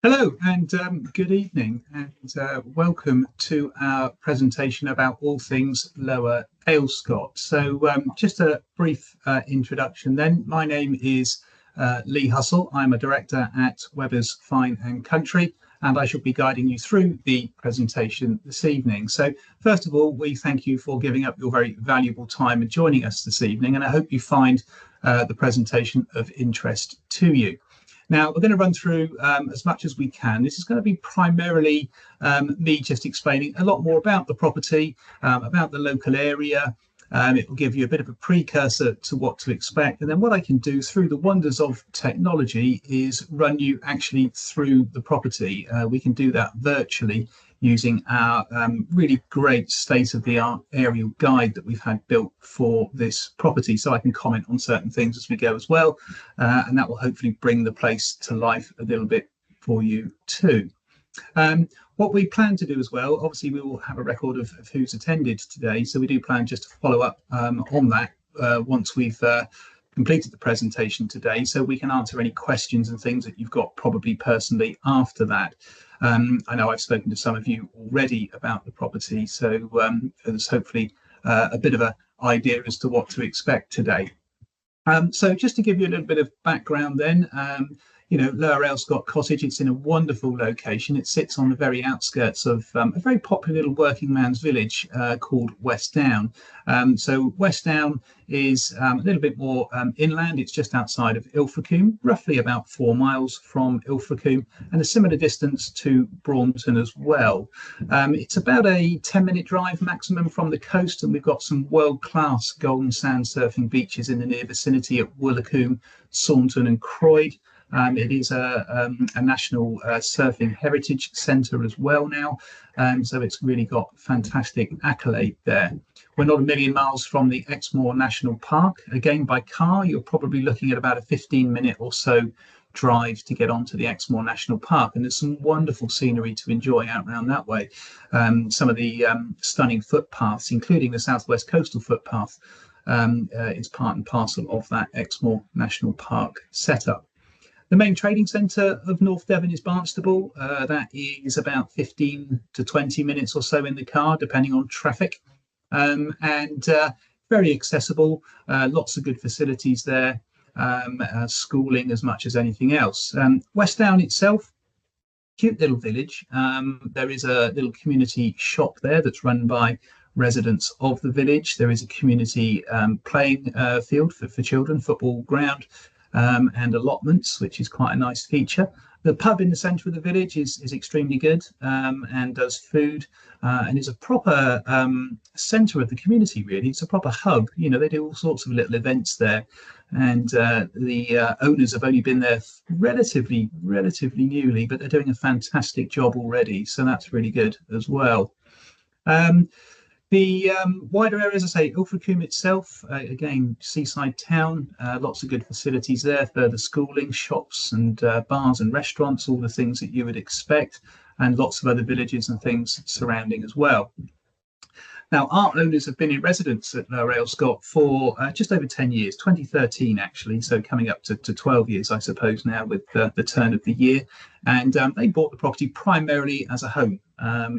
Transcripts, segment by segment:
Hello and good evening and welcome to our presentation about all things Lower Aylescott. Just a brief introduction then. My name is Lee Hussell. I'm a director at Weber's Fine and Country, and I shall be guiding you through the presentation this evening. So first of all, we thank you for giving up your very valuable time and joining us this evening, and I hope you find the presentation of interest to you. Now, we're going to run through as much as we can. This is going to be primarily me just explaining a lot more about the property, about the local area. It will give you a bit of a precursor to what to expect. And then what I can do through the wonders of technology is run you actually through the property. We can do that virtually using our really great state-of-the-art aerial guide that we've had built for this property. So I can comment on certain things as we go as well. And that will hopefully bring the place to life a little bit for you too. What we plan to do as well, obviously we will have a record of who's attended today. So we do plan just to follow up on that once we've completed the presentation today, so we can answer any questions and things that you've got probably personally after that. I know I've spoken to some of you already about the property, so there's hopefully a bit of an idea as to what to expect today. So just to give you a little bit of background then, Lower Aylescott Cottage, it's in a wonderful location. It sits on the very outskirts of a very popular little working man's village called West Down. So West Down is a little bit more inland. It's just outside of Ilfracombe, roughly about 4 miles from Ilfracombe, and a similar distance to Braunton as well. It's about a 10-minute drive maximum from the coast, and we've got some world-class golden sand surfing beaches in the near vicinity at Woolacombe, Saunton and Croyd. It is a national surfing heritage centre as well now, so it's really got fantastic accolade there. We're not a million miles from the Exmoor National Park. Again, by car, you're probably looking at about a 15-minute or so drive to get onto the Exmoor National Park, and there's some wonderful scenery to enjoy out around that way. Some of the stunning footpaths, including the Southwest Coastal Footpath, is part and parcel of that Exmoor National Park setup. The main trading centre of North Devon is Barnstaple. That is about 15 to 20 minutes or so in the car, depending on traffic, and very accessible. Lots of good facilities there, schooling as much as anything else. West Down itself, cute little village. There is a little community shop there that's run by residents of the village. There is a community playing field for children, football ground, and allotments, which is quite a nice feature. The pub in the centre of the village is extremely good and does food and is a proper centre of the community, really. It's a proper hub. They do all sorts of little events there, and the owners have only been there relatively newly, but they're doing a fantastic job already, so that's really good as well. The wider area, as I say, Ilfracombe itself, again, seaside town, lots of good facilities there, further schooling, shops and bars and restaurants, all the things that you would expect, and lots of other villages and things surrounding as well. Now, our owners have been in residence at Lower Aylescott for just over 10 years, 2013 actually, so coming up to 12 years, I suppose, now with the turn of the year. And they bought the property primarily as a home.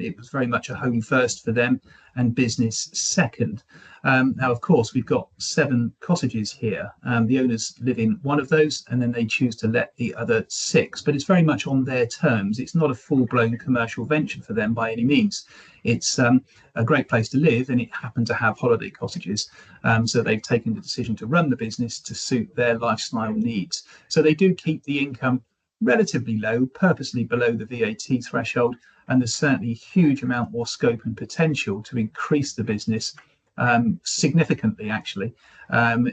It was very much a home first for them and business second. Now, of course, we've got 7 cottages here. The owners live in one of those, and then they choose to let the other 6. But it's very much on their terms. It's not a full-blown commercial venture for them by any means. It's a great place to live, and it happened to have holiday cottages. So they've taken the decision to run the business to suit their lifestyle needs. So they do keep the income relatively low, purposely below the VAT threshold, and there's certainly a huge amount more scope and potential to increase the business significantly, actually,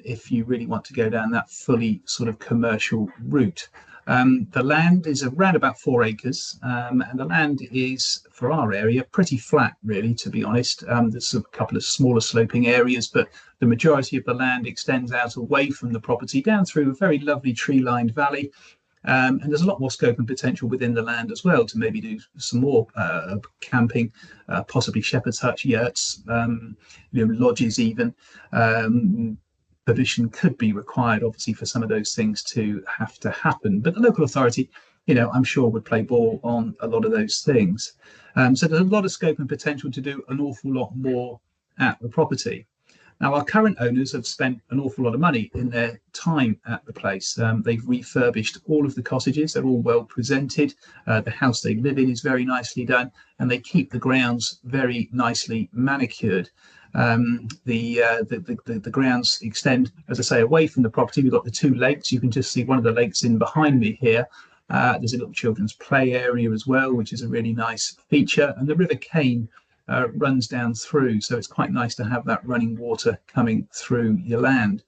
if you really want to go down that fully sort of commercial route. The land is around about 4 acres, and the land is, for our area, pretty flat, really, to be honest. There's a couple of smaller sloping areas, but the majority of the land extends out away from the property down through a very lovely tree-lined valley. And there's a lot more scope and potential within the land as well to maybe do some more camping, possibly shepherd's hut, yurts, lodges even. Permission could be required, obviously, for some of those things to have to happen. But the local authority I'm sure would play ball on a lot of those things. So there's a lot of scope and potential to do an awful lot more at the property. Now, our current owners have spent an awful lot of money in their time at the place. They've refurbished all of the cottages. They're all well presented. The house they live in is very nicely done, and they keep the grounds very nicely manicured. The grounds extend, as I say, away from the property. We've got the two lakes. You can just see one of the lakes in behind me here. There's a little children's play area as well, which is a really nice feature. And the River Caen runs down through, so it's quite nice to have that running water coming through your land.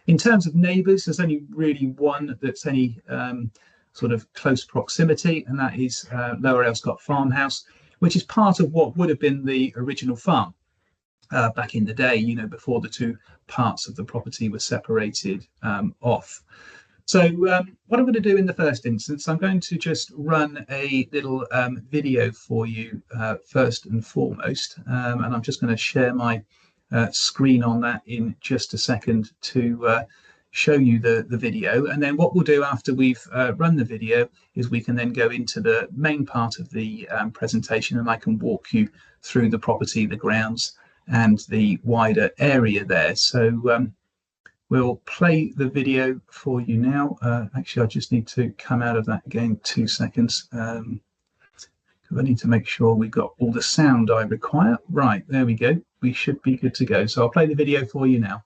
In terms of neighbours, there's only really one that's any sort of close proximity, and that is Lower Aylescott farmhouse, which is part of what would have been the original farm back in the day, before the two parts of the property were separated off. So what I'm going to do in the first instance, I'm going to just run a little video for you first and foremost, and I'm just going to share my screen on that in just a second to show you the video. And then what we'll do after we've run the video is we can then go into the main part of the presentation, and I can walk you through the property, the grounds, and the wider area there. So we'll play the video for you now. Actually, I just need to come out of that again, 2 seconds, because I need to make sure we've got all the sound I require. Right, there we go. We should be good to go. So I'll play the video for you now.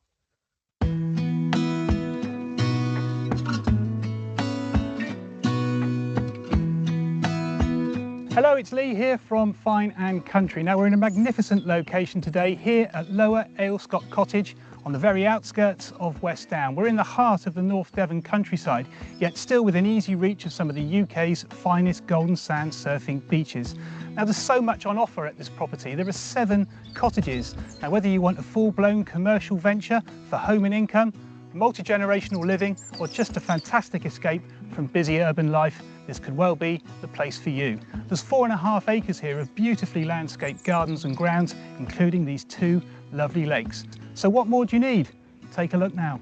Hello, it's Lee here from Fine and Country. Now we're in a magnificent location today here at Lower Aylescott Cottage on the very outskirts of West Down. We're in the heart of the North Devon countryside, yet still within easy reach of some of the UK's finest golden sand surfing beaches. Now there's so much on offer at this property. There are 7 cottages. Now whether you want a full-blown commercial venture for home and income, multi-generational living, or just a fantastic escape from busy urban life, this could well be the place for you. There's 4.5 acres here of beautifully landscaped gardens and grounds, including these 2 lovely lakes. So what more do you need? Take a look now.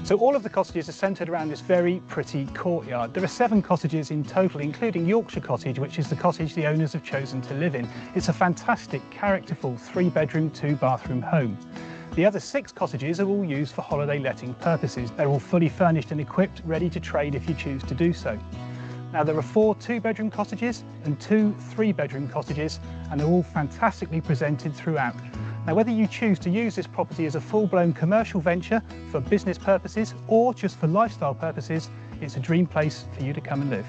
So all of the cottages are centred around this very pretty courtyard. There are 7 cottages in total, including Yorkshire Cottage, which is the cottage the owners have chosen to live in. It's a fantastic, characterful 3-bedroom, 2-bathroom home. The other 6 cottages are all used for holiday letting purposes. They're all fully furnished and equipped, ready to trade if you choose to do so. Now there are 4 2-bedroom cottages and 2 3-bedroom cottages, and they're all fantastically presented throughout. Now whether you choose to use this property as a full-blown commercial venture for business purposes or just for lifestyle purposes, it's a dream place for you to come and live.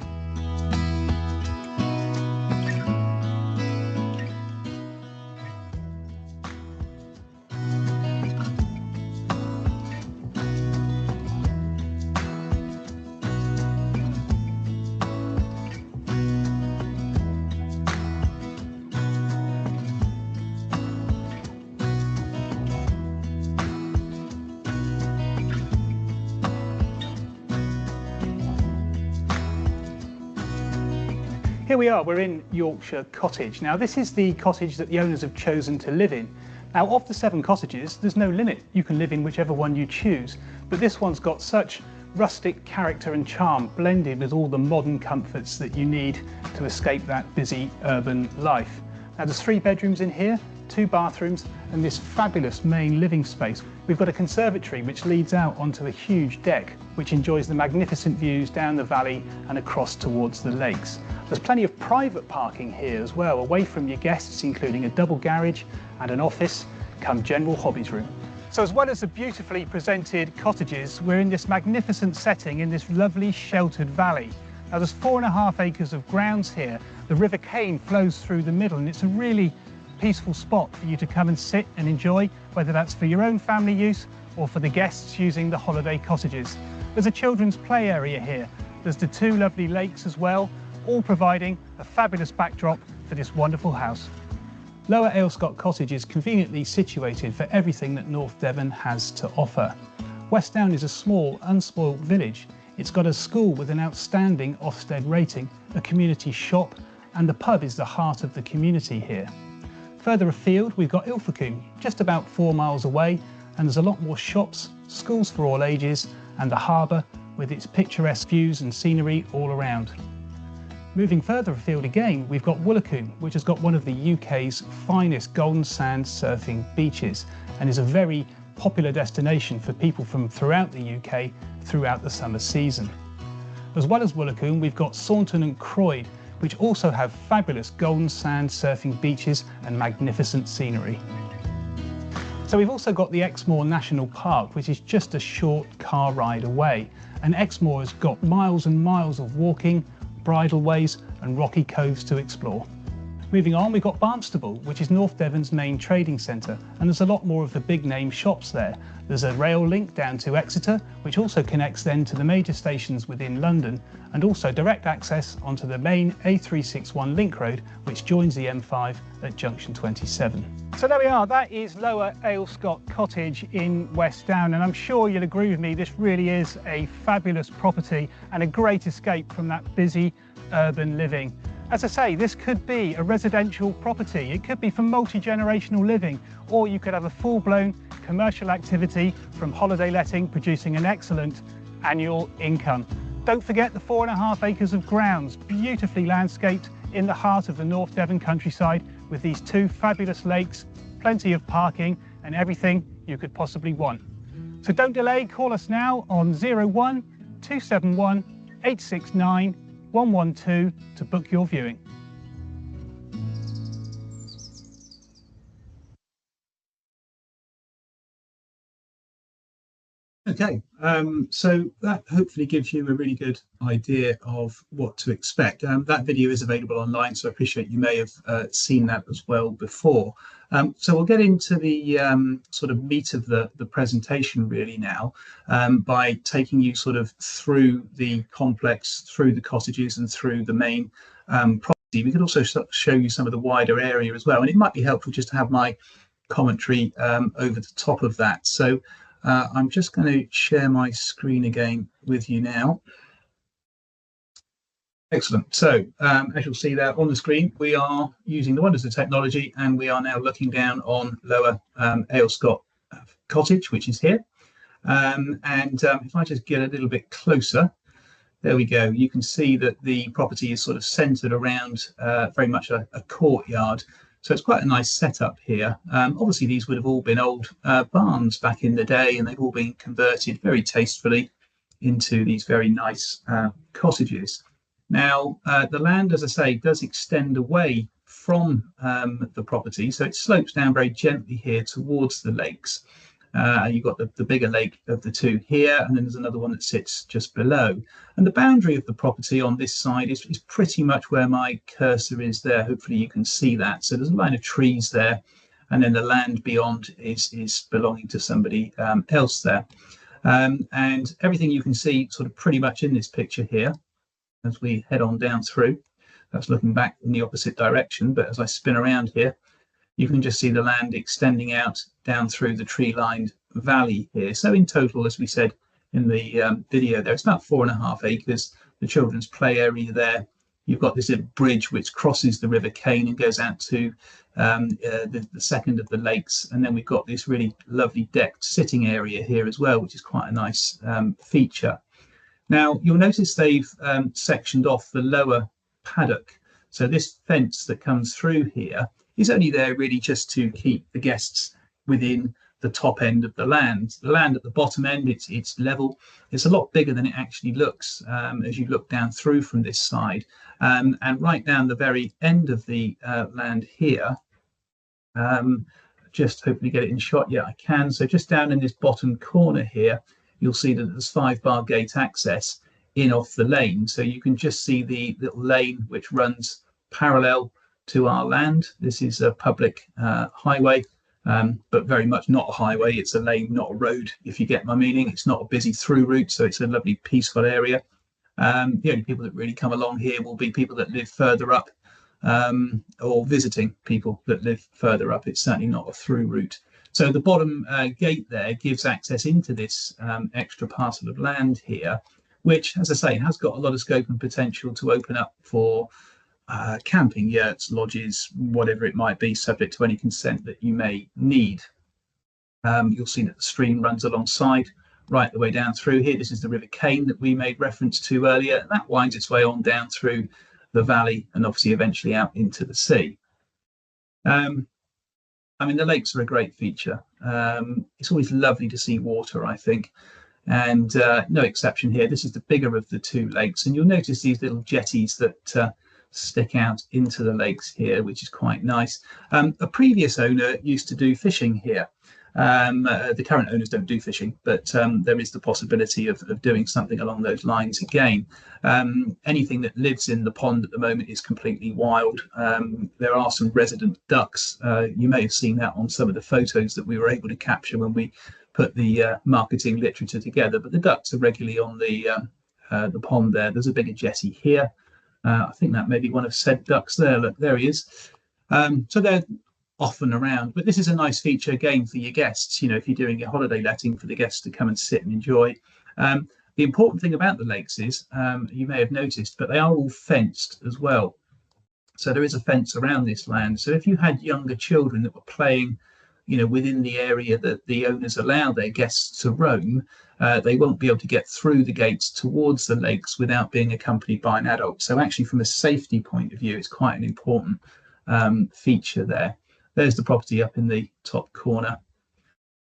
Here we are, we're in Yorkshire Cottage. Now this is the cottage that the owners have chosen to live in. Now of the 7 cottages, there's no limit. You can live in whichever one you choose, but this one's got such rustic character and charm blended with all the modern comforts that you need to escape that busy urban life. Now there's 3 bedrooms in here, 2 bathrooms, and this fabulous main living space. We've got a conservatory which leads out onto a huge deck which enjoys the magnificent views down the valley and across towards the lakes. There's plenty of private parking here as well, away from your guests, including a double garage and an office, come general hobbies room. So as well as the beautifully presented cottages, we're in this magnificent setting in this lovely sheltered valley. Now there's 4.5 acres of grounds here. The River Caen flows through the middle, and it's a really peaceful spot for you to come and sit and enjoy, whether that's for your own family use or for the guests using the holiday cottages. There's a children's play area here. There's the 2 lovely lakes as well, all providing a fabulous backdrop for this wonderful house. Lower Aylescott Cottage is conveniently situated for everything that North Devon has to offer. West Down is a small, unspoilt village. It's got a school with an outstanding Ofsted rating, a community shop, and the pub is the heart of the community here. Further afield, we've got Ilfracombe, just about 4 miles away, and there's a lot more shops, schools for all ages, and the harbour with its picturesque views and scenery all around. Moving further afield again, we've got Woolacombe, which has got one of the UK's finest golden sand surfing beaches and is a very popular destination for people from throughout the UK throughout the summer season. As well as Woolacombe, we've got Saunton and Croyd, which also have fabulous golden sand surfing beaches and magnificent scenery. So we've also got the Exmoor National Park, which is just a short car ride away. And Exmoor has got miles and miles of walking, bridleways and rocky coves to explore. Moving on, we've got Barnstaple, which is North Devon's main trading centre, and there's a lot more of the big name shops there. There's a rail link down to Exeter, which also connects then to the major stations within London, and also direct access onto the main A361 link road, which joins the M5 at junction 27. So there we are, that is Lower Aylescott Cottage in West Down, and I'm sure you'll agree with me, this really is a fabulous property and a great escape from that busy urban living. As I say, this could be a residential property, it could be for multi-generational living, or you could have a full-blown commercial activity from holiday letting producing an excellent annual income. Don't forget the 4.5 acres of grounds, beautifully landscaped in the heart of the North Devon countryside with these two fabulous lakes, plenty of parking and everything you could possibly want. So don't delay, call us now on 01 271 869 112 to book your viewing. Okay, so that hopefully gives you a really good idea of what to expect. That video is available online, so I appreciate you may have seen that as well before. So we'll get into the sort of meat of the presentation really now, by taking you sort of through the complex, through the cottages and through the main property. We could also show you some of the wider area as well, and it might be helpful just to have my commentary over the top of that. So I'm just going to share my screen again with you now. Excellent. So as you'll see there on the screen, we are using the wonders of technology, and we are now looking down on Lower Aylescott Cottage, which is here. If I just get a little bit closer, there we go. You can see that the property is sort of centered around very much a courtyard. So it's quite a nice setup here. Obviously, these would have all been old barns back in the day, and they've all been converted very tastefully into these very nice cottages. Now, the land, as I say, does extend away from the property, so it slopes down very gently here towards the lakes. You've got the bigger lake of the two here, and then there's another one that sits just below. And the boundary of the property on this side is pretty much where my cursor is there. Hopefully you can see that. So there's a line of trees there, and then the land beyond is belonging to somebody else there. And everything you can see sort of pretty much in this picture here, as we head on down through. That's looking back in the opposite direction, but as I spin around here, you can just see the land extending out down through the tree-lined valley here. So in total, as we said in the video there, it's about 4.5 acres. The children's play area there. You've got this little bridge which crosses the River Caen and goes out to the second of the lakes. And then we've got this really lovely decked sitting area here as well, which is quite a nice feature. Now, you'll notice they've sectioned off the lower paddock. So this fence that comes through here is only there really just to keep the guests within the top end of the land. The land at the bottom end, it's level. It's a lot bigger than it actually looks as you look down through from this side. And right down the very end of the land here, just hopefully get it in shot. Yeah, I can. So just down in this bottom corner here, you'll see that there's 5-bar gate access in off the lane. So you can just see the little lane which runs parallel to our land. This is a public highway, but very much not a highway. It's a lane, not a road, if you get my meaning. It's not a busy through route, so it's a lovely peaceful area. The only people that really come along here will be people that live further up, or visiting people that live further up. It's certainly not a through route. So the bottom gate there gives access into this extra parcel of land here, which, as I say, has got a lot of scope and potential to open up for camping, yurts, lodges, whatever it might be, subject to any consent that you may need. You'll see that the stream runs alongside right the way down through here. This is the River Caen that we made reference to earlier. That winds its way on down through the valley and obviously eventually out into the sea. I mean, the lakes are a great feature. It's always lovely to see water, I think, and no exception here. This is the bigger of the two lakes, and you'll notice these little jetties that stick out into the lakes here, which is quite nice. A previous owner used to do fishing here. The current owners don't do fishing, but there is the possibility of doing something along those lines again. Anything that lives in the pond at the moment is completely wild. There are some resident ducks. You may have seen that on some of the photos that we were able to capture when we put the marketing literature together, but the ducks are regularly on the pond there. There's a bigger jetty here. I think that may be one of said ducks there. Look, there he is. So they're often around, but this is a nice feature again for your guests. You know, if you're doing a holiday letting for the guests to come and sit and enjoy. The important thing about the lakes is, you may have noticed, but they are all fenced as well. So there is a fence around this land. So if you had younger children that were playing, you know, within the area that the owners allow their guests to roam, they won't be able to get through the gates towards the lakes without being accompanied by an adult. So actually, from a safety point of view, it's quite an important feature there. There's the property up in the top corner.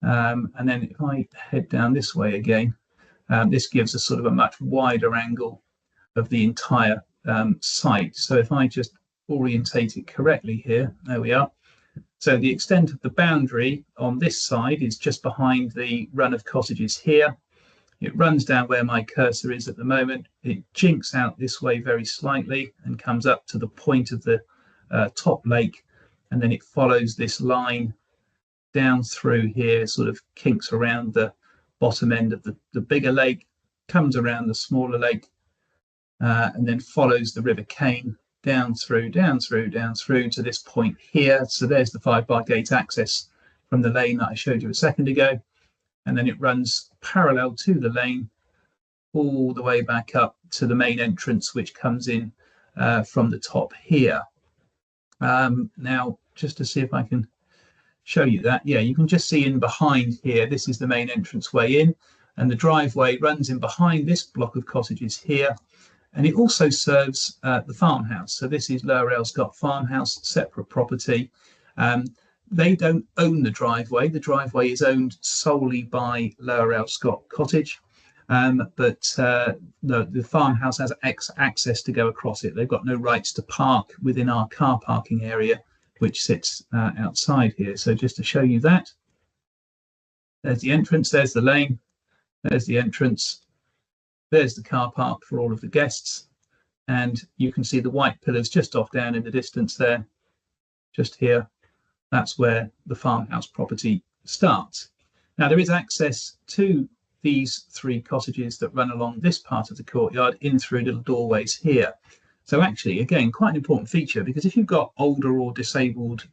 And then if I head down this way again, this gives us sort of a much wider angle of the entire site. So if I just orientate it correctly here, there we are. So the extent of the boundary on this side is just behind the run of cottages here. It runs down where my cursor is at the moment. It jinks out this way very slightly and comes up to the point of the top lake. And then it follows this line down through here, sort of kinks around the bottom end of the bigger lake, comes around the smaller lake, and then follows the River Caen down through to this point here. So there's the 5-bar gate access from the lane that I showed you a second ago. And then it runs parallel to the lane all the way back up to the main entrance, which comes in from the top here. Now, just to see if I can show you that. Yeah, you can just see in behind here, this is the main entrance way in, and the driveway runs in behind this block of cottages here. And it also serves the farmhouse. So this is Lower Aylescott farmhouse, separate property. They don't own the driveway. The driveway is owned solely by Lower Aylescott Cottage. But the farmhouse has access to go across it. They've got no rights to park within our car parking area, which sits outside here. So just to show you that, there's the entrance, there's the lane, there's the entrance, there's the car park for all of the guests. And you can see the white pillars just off down in the distance there, just here. That's where the farmhouse property starts. Now there is access to these 3 cottages that run along this part of the courtyard in through little doorways here. So actually, again, quite an important feature, because if you've got older or disabled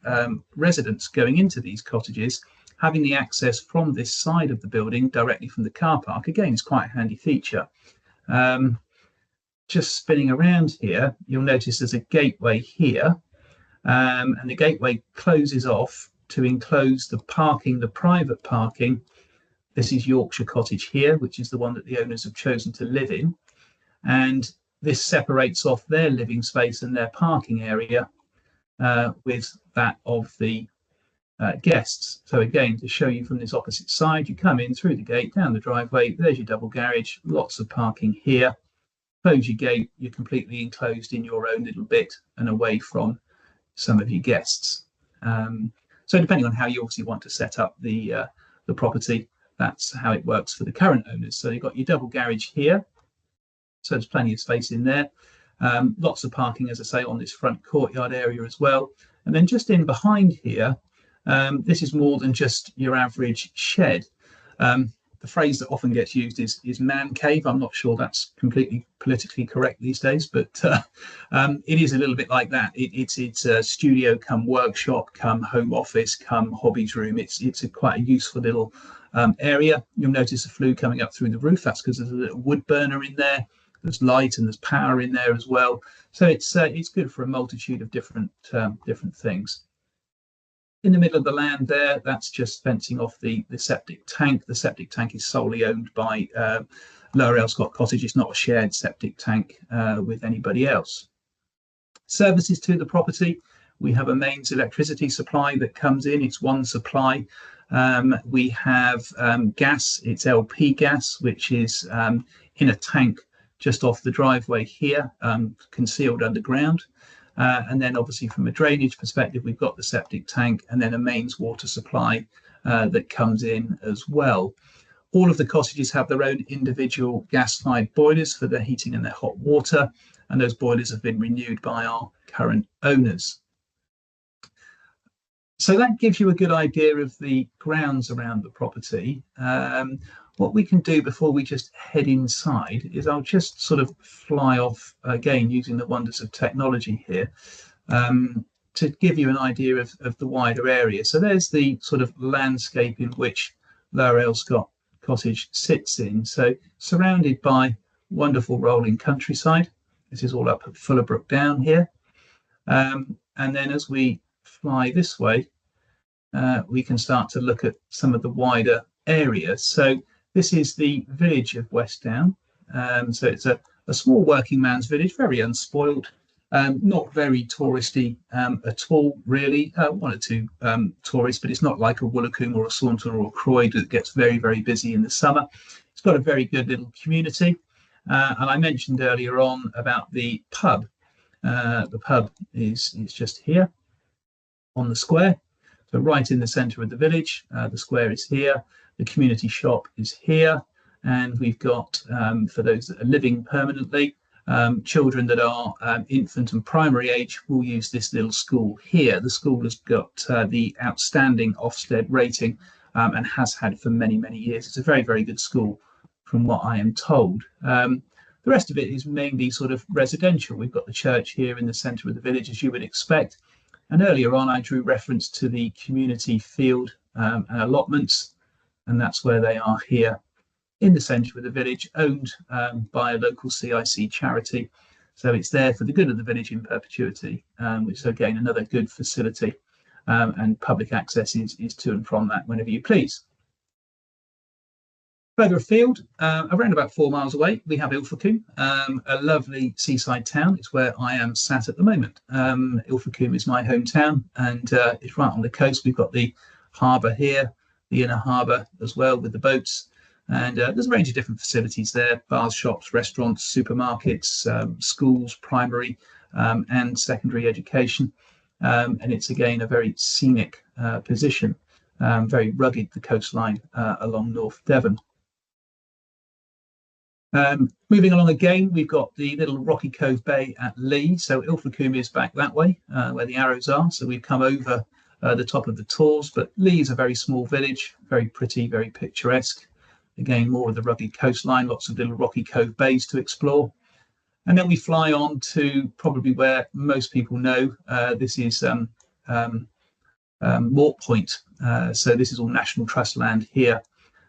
residents going into these cottages, having the access from this side of the building directly from the car park, again, is quite a handy feature. Just spinning around here, you'll notice there's a gateway here, and the gateway closes off to enclose the parking, the private parking. This is Yorkshire Cottage here, which is the one that the owners have chosen to live in. And this separates off their living space and their parking area with that of the guests. So again, to show you from this opposite side, you come in through the gate, down the driveway, there's your double garage, lots of parking here. Close your gate, you're completely enclosed in your own little bit and away from some of your guests. So depending on how you obviously want to set up the property, that's how it works for the current owners. So you've got your double garage here. So there's plenty of space in there. Lots of parking, as I say, on this front courtyard area as well. And then just in behind here, this is more than just your average shed. The phrase that often gets used is man cave. I'm not sure that's completely politically correct these days, but it is a little bit like that. It's a studio come workshop, come home office, come hobbies room. It's quite a useful little area. You'll notice a flue coming up through the roof. That's because there's a little wood burner in there. There's light and there's power in there as well. So it's good for a multitude of different things. In the middle of the land there, that's just fencing off the septic tank. The septic tank is solely owned by Lower Aylescott Cottage. It's not a shared septic tank with anybody else. Services to the property. We have a mains electricity supply that comes in. It's one supply. We have gas. It's LP gas, which is in a tank just off the driveway here, concealed underground. And then obviously from a drainage perspective, we've got the septic tank and then a mains water supply that comes in as well. All of the cottages have their own individual gas-fired boilers for their heating and their hot water, and those boilers have been renewed by our current owners. So that gives you a good idea of the grounds around the property. What we can do before we just head inside is I'll just sort of fly off again using the wonders of technology here to give you an idea of the wider area. So there's the sort of landscape in which Lower Aylescott Cottage sits in. So surrounded by wonderful rolling countryside. This is all up at Fullerbrook Down here. And then as we fly this way, we can start to look at some of the wider areas. So this is the village of West Down. So it's a small working man's village, very unspoiled, not very touristy at all, really. One or two tourists, but it's not like a Woolacombe or a Saunton or a Croyd that gets very, very busy in the summer. It's got a very good little community. And I mentioned earlier on about the pub. The pub is just here on the square. So right in the centre of the village, the square is here. The community shop is here, and we've got, for those that are living permanently, children that are infant and primary age will use this little school here. The school has got the outstanding Ofsted rating and has had for many, many years. It's a very, very good school from what I am told. The rest of it is mainly sort of residential. We've got the church here in the centre of the village, as you would expect. And earlier on, I drew reference to the community field and allotments. And that's where they are here in the centre of the village, owned by a local CIC charity. So it's there for the good of the village in perpetuity, which is again another good facility, and public access is to and from that whenever you please. Further afield, around about 4 miles away, we have Ilfracombe, a lovely seaside town. It's where I am sat at the moment. Ilfracombe is my hometown, and it's right on the coast. We've got the harbour here, the inner harbour as well with the boats, and there's a range of different facilities there: bars, shops, restaurants, supermarkets, schools, primary and secondary education, and it's again a very scenic position, very rugged, the coastline along North Devon. Moving along again, we've got the little rocky cove bay at Lee. So Ilfracombe is back that way where the arrows are, so we've come over the top of the Tors, but Lee is a very small village, very pretty, very picturesque. Again, more of the rugged coastline, lots of little rocky cove bays to explore. And then we fly on to probably where most people know, this is Mort Point. So this is all National Trust land here.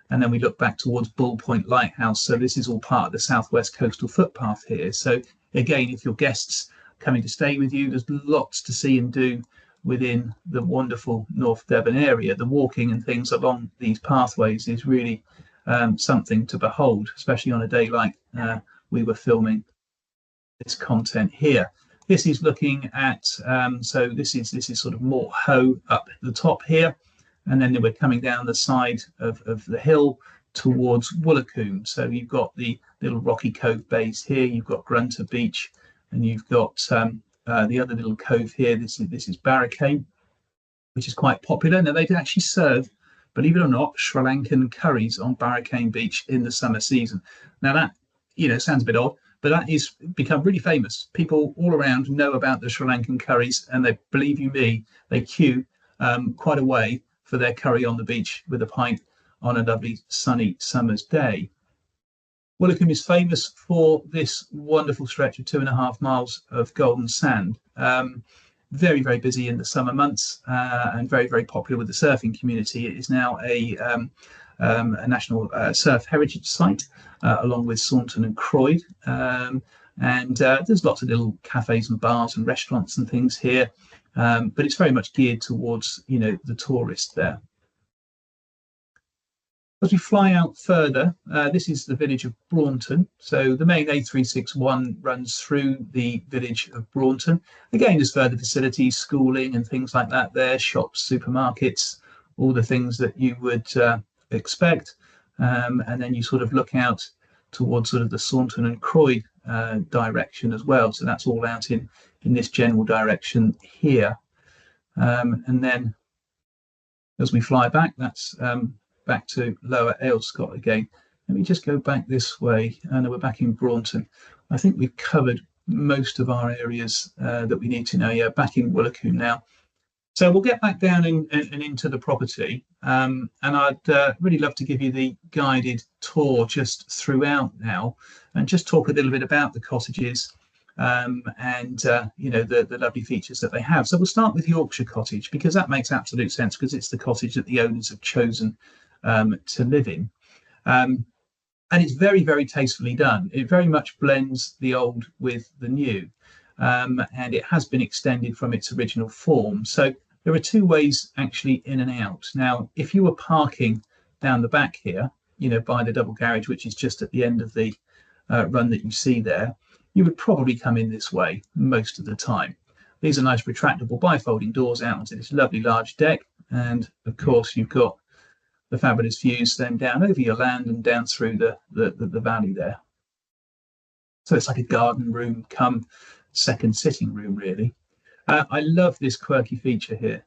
And then we look back towards Bull Point Lighthouse. So this is all part of the Southwest Coastal Footpath here. So again, if your guests coming to stay with you, there's lots to see and do within the wonderful North Devon area. The walking and things along these pathways is really something to behold, especially on a day like we were filming this content here. This is looking at, so this is sort of Mort Hoe up at the top here, and then we're coming down the side of the hill towards Woolacombe. So you've got the little rocky cove bays here, you've got Grunter Beach, and you've got the other little cove here. This is Barricane, which is quite popular. Now they actually serve, believe it or not, Sri Lankan curries on Barricane Beach in the summer season. Now that, sounds a bit odd, but that is become really famous. People all around know about the Sri Lankan curries, and they, believe you me, they queue quite a way for their curry on the beach with a pint on a lovely sunny summer's day. Woolacombe is famous for this wonderful stretch of 2.5 miles of golden sand. Very, very busy in the summer months and very, very popular with the surfing community. It is now a national surf heritage site along with Saunton and Croyd. And there's lots of little cafes and bars and restaurants and things here. but it's very much geared towards, the tourist there. As we fly out further, this is the village of Braunton. So the main A361 runs through the village of Braunton. Again, there's further facilities, schooling and things like that there, shops, supermarkets, all the things that you would expect. And then you sort of look out towards sort of the Saunton and Croy direction as well. So that's all out in this general direction here. And then as we fly back, that's back to Lower Aylescott again. Let me just go back this way, and we're back in Braunton. I think we've covered most of our areas that we need to know. Yeah, back in Willicombe now. So we'll get back down and into the property, and I'd really love to give you the guided tour just throughout now, and just talk a little bit about the cottages and the lovely features that they have. So we'll start with Yorkshire Cottage, because that makes absolute sense, because it's the cottage that the owners have chosen to live in. And it's very, very tastefully done. It very much blends the old with the new, and it has been extended from its original form. So there are two ways actually in and out. Now, if you were parking down the back here, by the double garage, which is just at the end of the run that you see there, you would probably come in this way most of the time. These are nice retractable bifolding doors out onto this lovely large deck. And of course, you've got the fabulous views then down over your land and down through the valley there. So it's like a garden room come second sitting room, really. I love this quirky feature here.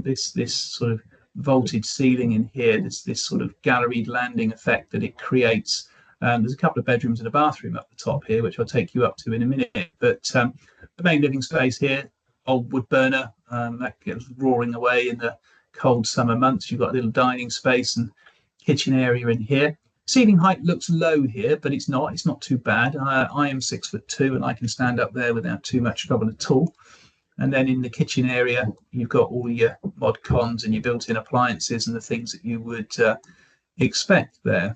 This sort of vaulted ceiling in here, this sort of galleried landing effect that it creates. There's a couple of bedrooms and a bathroom up the top here, which I'll take you up to in a minute. But the main living space here, old wood burner, that gets roaring away in the cold summer months. You've got a little dining space and kitchen area in here. Ceiling height looks low here, but it's not too bad. I am 6'2" and I can stand up there without too much trouble at all. And then in the kitchen area, you've got all your mod cons and your built-in appliances and the things that you would expect there.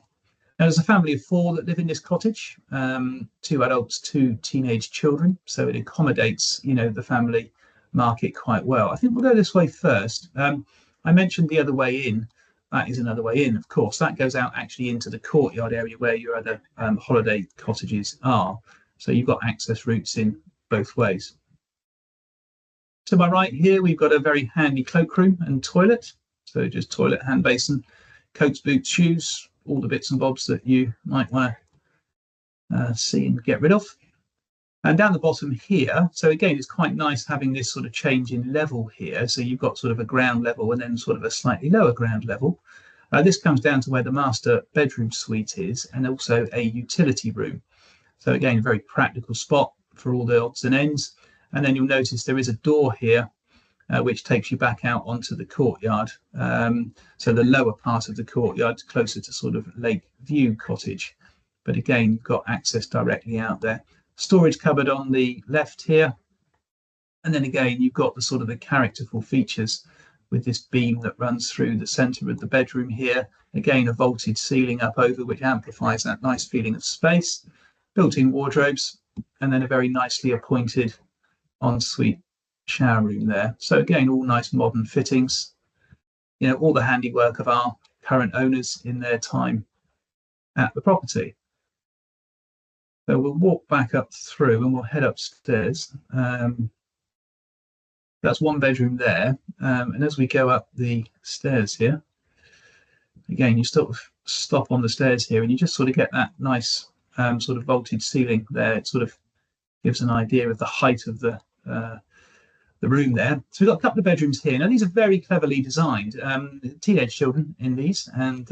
Now, there's a family of 4 that live in this cottage, 2 adults, 2 teenage children. So it accommodates, the family market quite well. I think we'll go this way first. I mentioned the other way in. That is another way in, of course. That goes out actually into the courtyard area where your other holiday cottages are. So you've got access routes in both ways. To my right here, we've got a very handy cloakroom and toilet. So just toilet, hand basin, coats, boots, shoes, all the bits and bobs that you might want to see and get rid of. And down the bottom here, so again, it's quite nice having this sort of change in level here. So you've got sort of a ground level and then sort of a slightly lower ground level. This comes down to where the master bedroom suite is, and also a utility room. So again, a very practical spot for all the odds and ends. And then you'll notice there is a door here, which takes you back out onto the courtyard. So the lower part of the courtyard, closer to sort of Lake View Cottage. But again, you've got access directly out there. Storage cupboard on the left here. And then again, you've got the sort of the characterful features with this beam that runs through the centre of the bedroom here. Again, a vaulted ceiling up over, which amplifies that nice feeling of space. Built-in wardrobes, and then a very nicely appointed ensuite shower room there. So again, all nice modern fittings. All the handiwork of our current owners in their time at the property. So we'll walk back up through and we'll head upstairs. That's one bedroom there. And as we go up the stairs here, again, you sort of stop on the stairs here and you just sort of get that nice sort of vaulted ceiling there. It sort of gives an idea of the height of the room there. So we've got a couple of bedrooms here. Now, these are very cleverly designed. Teenage children in these, and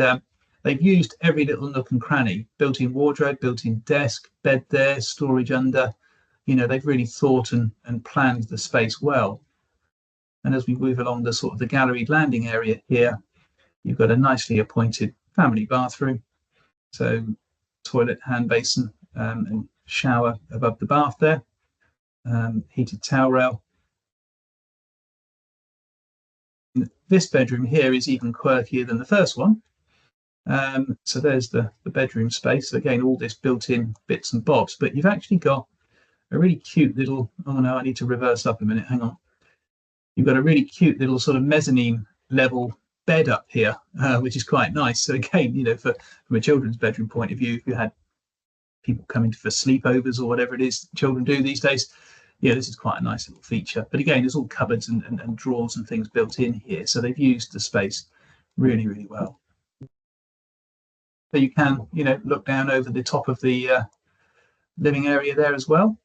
they've used every little nook and cranny. Built-in wardrobe, built-in desk, bed there, storage under. They've really thought and planned the space well. And as we move along the sort of the galleried landing area here, you've got a nicely appointed family bathroom. So toilet, hand basin, and shower above the bath there. Heated towel rail. This bedroom here is even quirkier than the first one. So there's the bedroom space. So again, all this built-in bits and bobs, but you've actually got a really cute little, oh no, I need to reverse up a minute, hang on. You've got a really cute little sort of mezzanine level bed up here, which is quite nice. So again, from a children's bedroom point of view, if you had people coming for sleepovers or whatever it is children do these days, yeah, this is quite a nice little feature. But again, there's all cupboards and drawers and things built in here, so they've used the space really, really well. So you can, look down over the top of the living area there as well.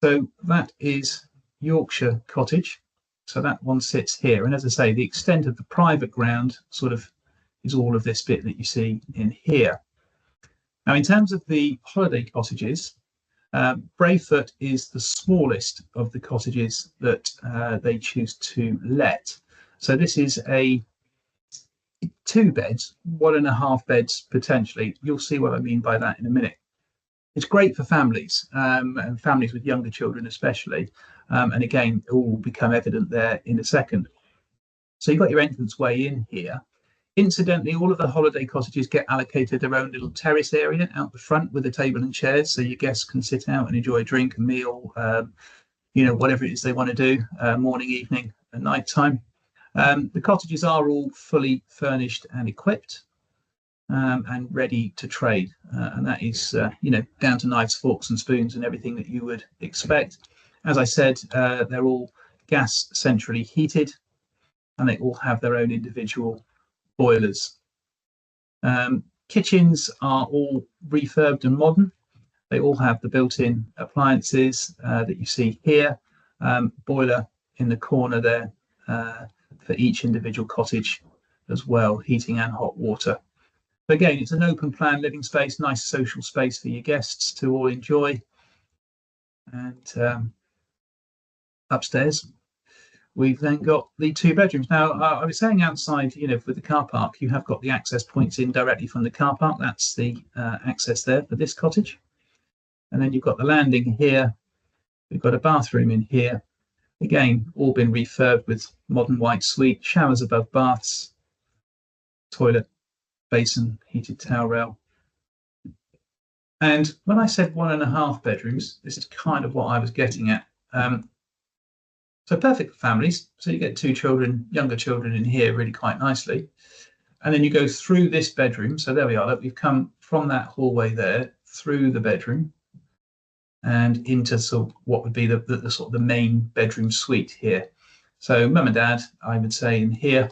So that is Yorkshire Cottage. So that one sits here. And as I say, the extent of the private ground sort of is all of this bit that you see in here. Now, in terms of the holiday cottages, Brayfoot is the smallest of the cottages that they choose to let. So this is a 2 beds, 1.5 beds potentially. You'll see what I mean by that in a minute. It's great for families, and families with younger children especially. And again, it all will become evident there in a second. So you've got your entrance way in here. Incidentally, all of the holiday cottages get allocated their own little terrace area out the front with a table and chairs, so your guests can sit out and enjoy a drink, a meal, whatever it is they want to do, morning, evening, and night time. The cottages are all fully furnished and equipped and ready to trade, and that is, down to knives, forks, and spoons and everything that you would expect. As I said, they're all gas centrally heated, and they all have their own individual boilers. Kitchens are all refurbed and modern. They all have the built-in appliances that you see here. Boiler in the corner there for each individual cottage as well, heating and hot water. But again, it's an open plan living space, nice social space for your guests to all enjoy. And upstairs, we've then got the 2 bedrooms. Now, I was saying outside, with the car park, you have got the access points in directly from the car park. That's the access there for this cottage. And then you've got the landing here. We've got a bathroom in here. Again, all been refurbed with modern white suite, showers above baths, toilet, basin, heated towel rail. And when I said 1.5 bedrooms, this is kind of what I was getting at. So perfect for families. So you get 2 children, younger children in here really quite nicely. And then you go through this bedroom. So there we are. We've come from that hallway there through the bedroom and into sort of what would be the sort of the main bedroom suite here. So mum and dad, I would say, in here,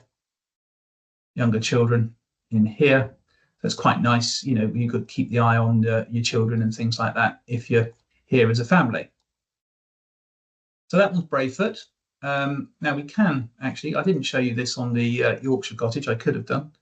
younger children in here. So it's quite nice. You could keep the eye on your children and things like that if you're here as a family. So that one's Brayfoot. Now we can actually, I didn't show you this on the Yorkshire Cottage. I could have done.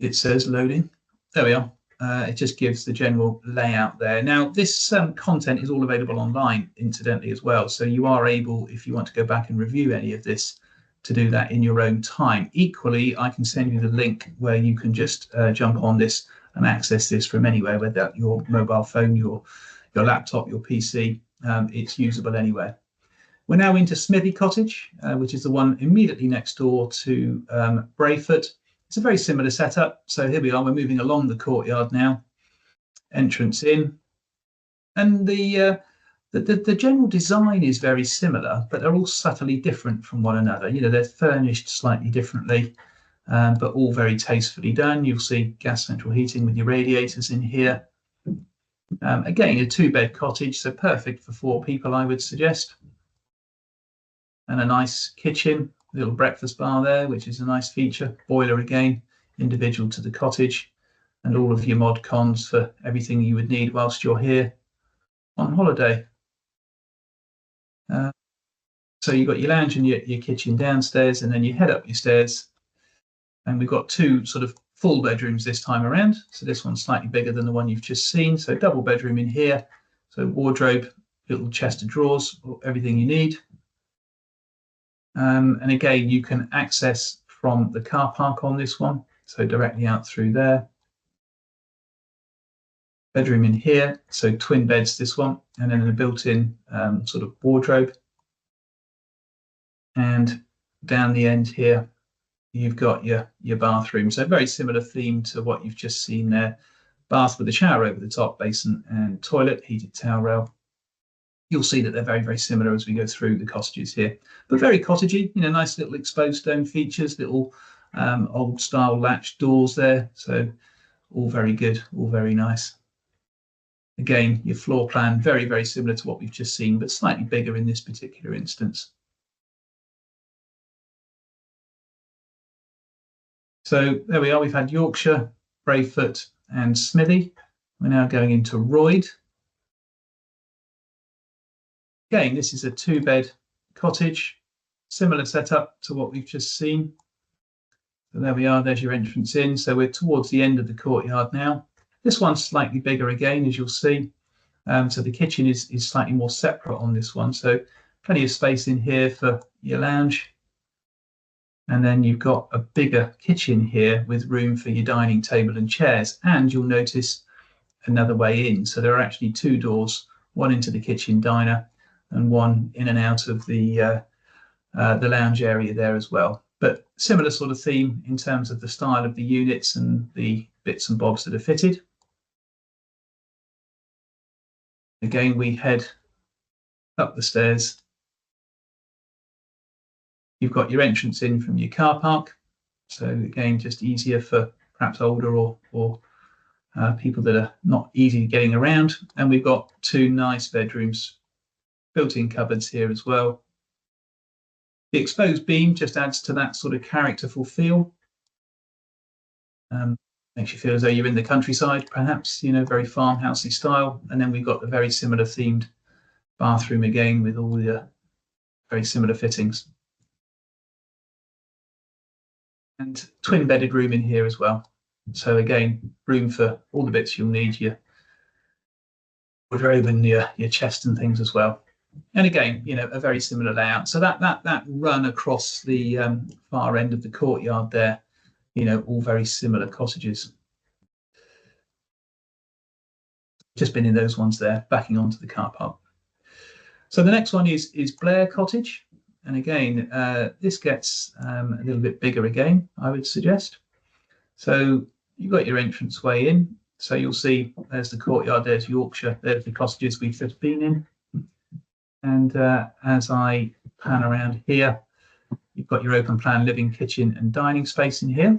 It says loading. There we are. It just gives the general layout there. Now, this content is all available online, incidentally, as well. So you are able, if you want to go back and review any of this, to do that in your own time. Equally, I can send you the link where you can just jump on this and access this from anywhere, whether that's your mobile phone, your laptop, your PC. It's usable anywhere. We're now into Smithy Cottage, which is the one immediately next door to Brayfoot. It's a very similar setup. So here we are, we're moving along the courtyard now, entrance in. And the general design is very similar, but they're all subtly different from one another. They're furnished slightly differently, but all very tastefully done. You'll see gas central heating with your radiators in here. Again, a 2-bed cottage, so perfect for 4 people, I would suggest. And a nice kitchen, little breakfast bar there, which is a nice feature. Boiler again, individual to the cottage, and all of your mod cons for everything you would need whilst you're here on holiday. So you've got your lounge and your kitchen downstairs, and then you head up your stairs. And we've got 2 sort of full bedrooms this time around. So this one's slightly bigger than the one you've just seen. So double bedroom in here. So wardrobe, little chest of drawers, everything you need. And again, you can access from the car park on this one. So directly out through there. Bedroom in here. So twin beds, this one. And then a built-in sort of wardrobe. And down the end here, you've got your bathroom. So very similar theme to what you've just seen there. Bath with a shower over the top, basin and toilet, heated towel rail. you'll see that they're very, very similar as we go through the cottages here, but very cottagey, nice little exposed stone features, little old style latch doors there. So all very good, all very nice. Again, your floor plan, very, very similar to what we've just seen, but slightly bigger in this particular instance. So there we are. We've had Yorkshire, Brayfoot and Smithy. We're now going into Royd. Again, this is a 2-bed cottage, similar setup to what we've just seen. So there we are, there's your entrance in. So we're towards the end of the courtyard now. This one's slightly bigger again, as you'll see. So the kitchen is slightly more separate on this one. So plenty of space in here for your lounge. And then you've got a bigger kitchen here with room for your dining table and chairs. And you'll notice another way in. So there are actually 2 doors, one into the kitchen diner and one in and out of the lounge area there as well. But similar sort of theme in terms of the style of the units and the bits and bobs that are fitted. Again, we head up the stairs. You've got your entrance in from your car park. So again, just easier for perhaps older or people that are not easy getting around. And we've got 2 nice bedrooms, built-in cupboards here as well. The exposed beam just adds to that sort of characterful feel. Makes you feel as though you're in the countryside, perhaps, very farmhousey style. And then we've got the very similar themed bathroom again with all the very similar fittings. And twin bedded room in here as well. So again, room for all the bits you'll need, your wardrobe and your chest and things as well. And again, a very similar layout. So that run across the far end of the courtyard there, all very similar cottages. Just been in those ones there, backing onto the car park. So the next one is Blair Cottage. And again, this gets a little bit bigger again, I would suggest. So you've got your entrance way in. So you'll see there's the courtyard, there's Yorkshire, there's the cottages we've just been in. And as I pan around here, you've got your open plan living, kitchen and dining space in here.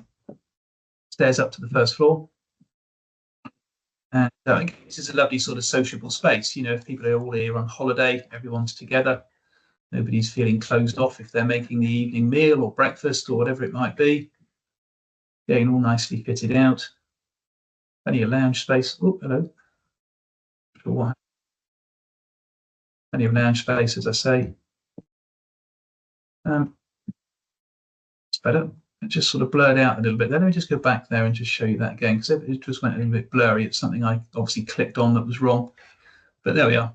Stairs up to the first floor. And this is a lovely sort of sociable space. If people are all here on holiday, everyone's together. Nobody's feeling closed off if they're making the evening meal or breakfast or whatever it might be. Again, all nicely fitted out. Plenty of lounge space. Oh, hello. Plenty of lounge space, as I say. It's better. It just sort of blurred out a little bit there. Let me just go back there and just show you that again, because it just went a little bit blurry. It's something I obviously clicked on that was wrong. But there we are.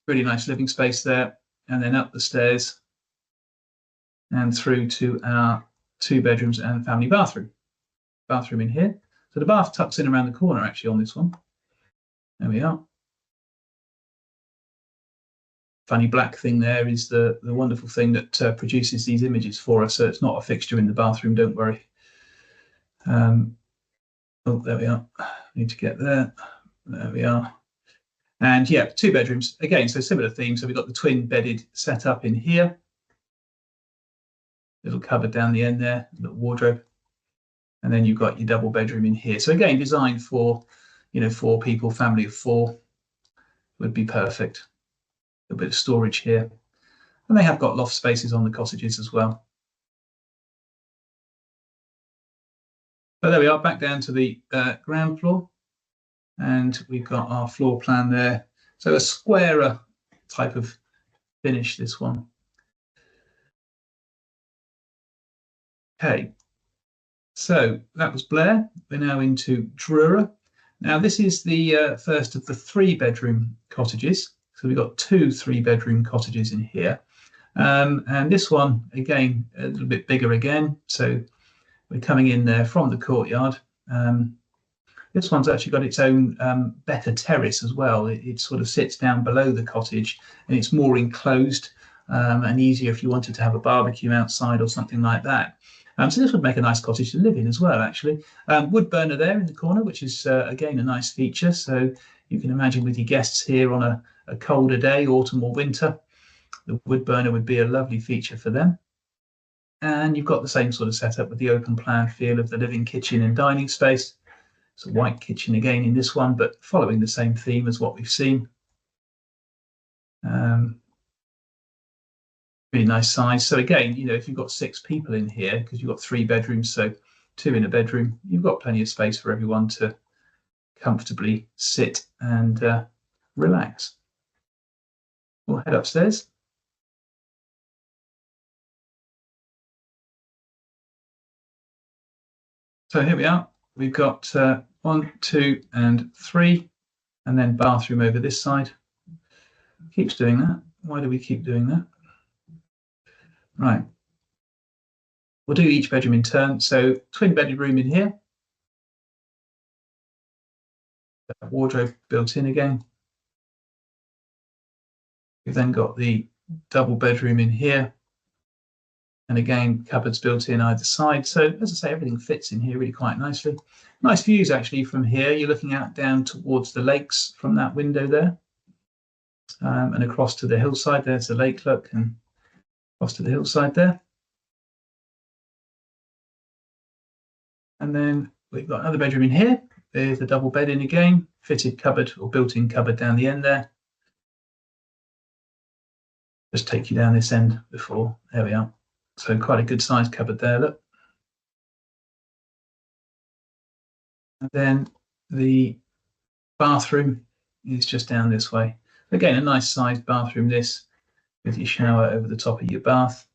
Really nice living space there. And then up the stairs and through to our 2 bedrooms and family bathroom. Bathroom in here. So the bath tucks in around the corner actually on this one. There we are. Funny black thing there is the wonderful thing that produces these images for us. So it's not a fixture in the bathroom, don't worry. Oh, there we are. Need to get there. There we are. And yeah, 2 bedrooms. Again, so similar theme. So we've got the twin bedded setup in here. Little cupboard down the end there, little wardrobe. And then you've got your double bedroom in here. So again, designed for, 4 people, family of 4 would be perfect. A bit of storage here. And they have got loft spaces on the cottages as well. So there we are, back down to the ground floor. And we've got our floor plan there. So a squarer type of finish, this one. Okay, so that was Blair. We're now into Drura. Now this is the first of the 3-bedroom cottages. So we've got 2 3-bedroom cottages in here. And this one, again, a little bit bigger again. So we're coming in there from the courtyard. This one's actually got its own better terrace as well. It sort of sits down below the cottage and it's more enclosed and easier if you wanted to have a barbecue outside or something like that. So this would make a nice cottage to live in as well, actually. Wood burner there in the corner, which is, again, a nice feature. So you can imagine with your guests here on a colder day, autumn or winter, the wood burner would be a lovely feature for them. And you've got the same sort of setup with the open plan feel of the living kitchen and dining space. It's a white kitchen again in this one, but following the same theme as what we've seen. Really nice size. So again, you know, if you've got 6 people in here, because you've got 3 bedrooms, so 2 in a bedroom, you've got plenty of space for everyone to comfortably sit and relax. We'll head upstairs. So here we are. We've got 1, 2, and 3, and then bathroom over this side. Keeps doing that. Why do we keep doing that? Right. We'll do each bedroom in turn. So twin bedroom in here. Wardrobe built in again. We've then got the double bedroom in here. And again, cupboards built in either side. So as I say, everything fits in here really quite nicely. Nice views actually from here. You're looking out down towards the lakes from that window there. And across to the hillside. There's the lake look, and across to the hillside there. And then we've got another bedroom in here. There's a double bed in again, fitted cupboard or built-in cupboard down the end there. Just take you down this end before, there we are. So quite a good sized cupboard there, look. And then the bathroom is just down this way. Again, a nice sized bathroom this, with your shower over the top of your bath.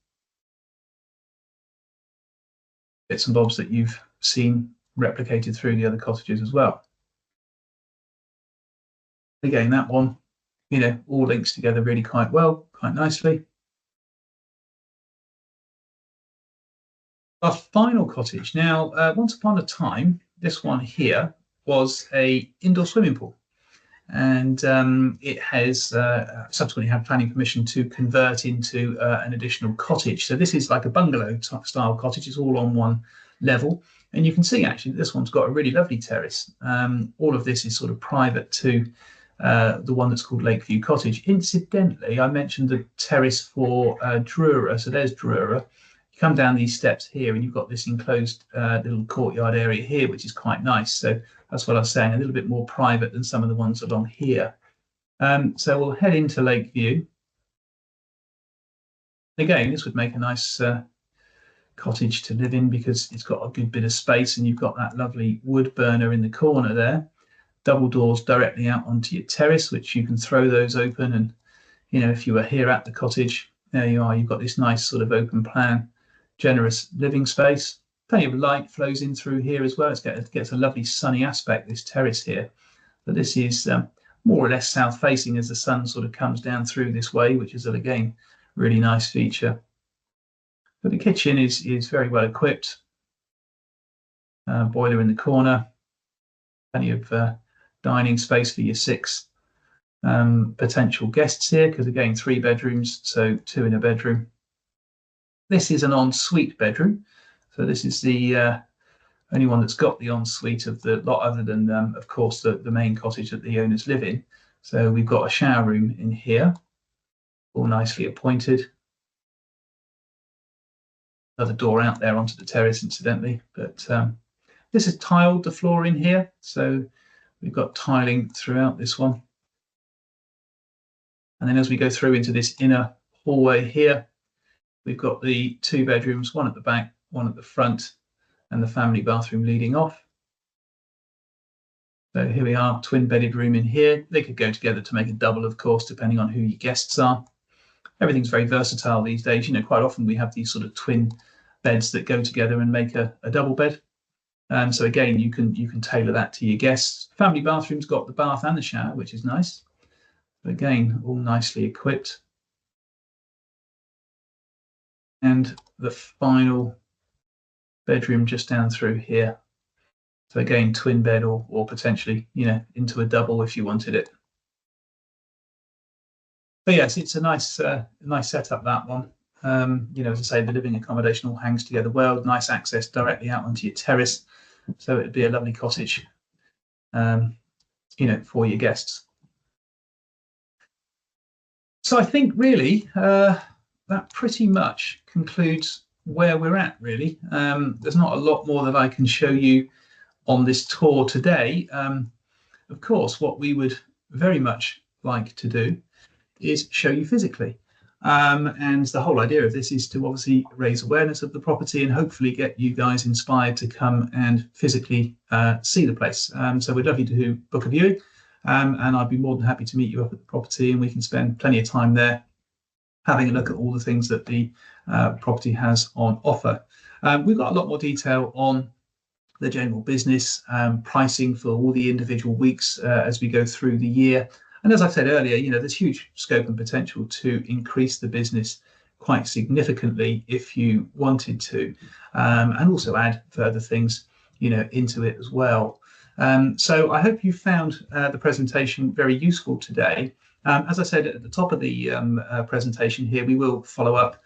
Bits and bobs that you've seen replicated through the other cottages as well. Again, that one, you know, all links together really quite well, quite nicely. Our final cottage. Now, once upon a time, this one here was a indoor swimming pool, and it has subsequently had planning permission to convert into an additional cottage. So this is like a bungalow style cottage. It's all on one level, and you can see actually this one's got a really lovely terrace. All of this is sort of private to the one that's called Lakeview Cottage. Incidentally, I mentioned the terrace for Drura. So there's Drura. You come down these steps here and you've got this enclosed little courtyard area here, which is quite nice. So that's what I was saying, a little bit more private than some of the ones along here. So we'll head into Lakeview. Again, this would make a nice cottage to live in because it's got a good bit of space, and you've got that lovely wood burner in the corner there. Double doors directly out onto your terrace, which you can throw those open. And, you know, if you were here at the cottage, there you are, you've got this nice sort of open plan, generous living space. Plenty of light flows in through here as well. It gets a lovely sunny aspect, this terrace here. But this is more or less south facing as the sun sort of comes down through this way, which is, again, really nice feature. But the kitchen is very well equipped. Boiler in the corner. Plenty of dining space for your 6 potential guests here, because again, 3 bedrooms, so 2 in a bedroom. This is an ensuite bedroom. So this is the only one that's got the ensuite of the lot, other than, of course, the main cottage that the owners live in. So we've got a shower room in here, all nicely appointed. Another door out there onto the terrace, incidentally. But this is tiled, the floor in here. So we've got tiling throughout this one. And then as we go through into this inner hallway here, we've got the 2 bedrooms, one at the back, one at the front, and the family bathroom leading off. So here we are, twin bedded room in here. They could go together to make a double, of course, depending on who your guests are. Everything's very versatile these days. You know, quite often we have these sort of twin beds that go together and make a double bed. So again, you can tailor that to your guests. Family bathroom's got the bath and the shower, which is nice. But again, all nicely equipped. And the final bedroom just down through here. So again, twin bed or potentially, you know, into a double if you wanted it. But yes, it's a nice setup, that one. You know, as I say, the living accommodation all hangs together well. Nice access directly out onto your terrace. So it'd be a lovely cottage, you know, for your guests. So I think really that pretty much concludes where we're at, really. There's not a lot more that I can show you on this tour today. Of course, what we would very much like to do is show you physically. And the whole idea of this is to obviously raise awareness of the property and hopefully get you guys inspired to come and physically see the place. So we'd love you to book a viewing, and I'd be more than happy to meet you up at the property, and we can spend plenty of time there having a look at all the things that the property has on offer. We've got a lot more detail on the general business, pricing for all the individual weeks as we go through the year. And as I said earlier, there's huge scope and potential to increase the business quite significantly if you wanted to, and also add further things, into it as well. So I hope you found the presentation very useful today. As I said at the top of the presentation here, we will follow up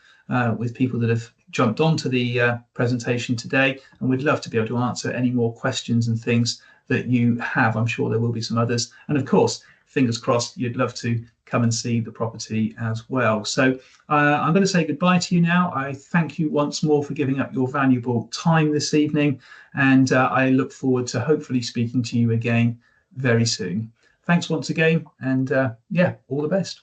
with people that have jumped onto the presentation today, and we'd love to be able to answer any more questions and things that you have. I'm sure there will be some others. And of course, fingers crossed, you'd love to come and see the property as well. So I'm going to say goodbye to you now. I thank you once more for giving up your valuable time this evening, and I look forward to hopefully speaking to you again very soon. Thanks once again, and yeah, all the best.